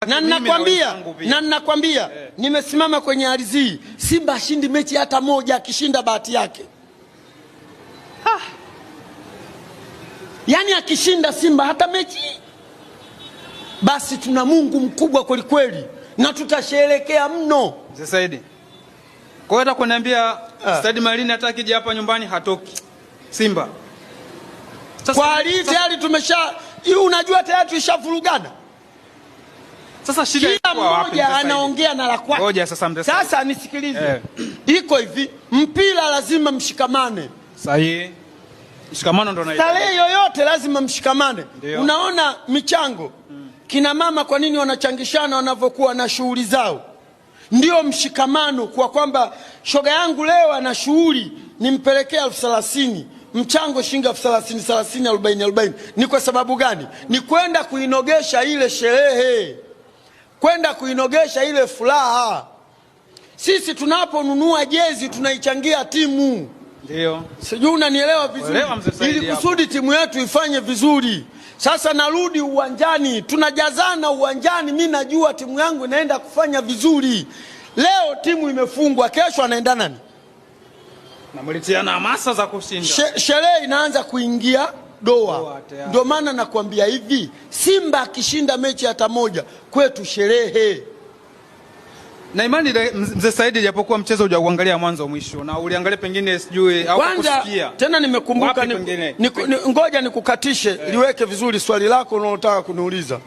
Na ninakwambia nimesimama kwenye ardhi, Simba ashindi mechi hata moja, akishinda bahati yake. Yaani akishinda Simba hata mechi, basi tuna Mungu mkubwa kweli kweli, na tutasherehekea mno. Mzee Saidi, kwa hiyo hata kuniambia Stadi Malini hata akija hapa nyumbani hatoki Simba. Sasa, kwa hali tayari unajua tayari tulishavurugana. Sasa shida iko wapi? Kila mmoja anaongea na la kwake. Ngoja sasa Mzee Saidi. Sasa nisikilize. Iko hivi, mpira lazima mshikamane. Sahihi. Mshikamano ndo na starehe yoyote lazima mshikamane. Ndiyo. Unaona michango, kina mama kwa nini wanachangishana wanavyokuwa na shughuli zao? Ndio mshikamano, kwa kwamba shoga yangu leo ana shughuli, nimpelekea 30,000, mchango shilingi 30,000, 30, 40, 40. Ni kwa sababu gani? Ni kwenda kuinogesha ile sherehe, kwenda kuinogesha ile furaha. Sisi tunaponunua jezi tunaichangia timu. Ndio. Sijui unanielewa vizuri, ili kusudi timu yetu ifanye vizuri. Sasa narudi uwanjani, tunajazana uwanjani, mimi najua timu yangu inaenda kufanya vizuri. Leo timu imefungwa, kesho anaenda nani? Na mlitiana hamasa za kushinda. Sherehe inaanza kuingia doa. Ndio maana nakwambia hivi, Simba akishinda mechi hata moja, kwetu sherehe. Na imani Mzee Saidi, japokuwa mchezo hujauangalia mwanzo mwisho na uliangalia pengine sijui au kusikia. Tena nimekumbuka, ngoja nikukatishe liweke vizuri swali lako unalotaka kuniuliza.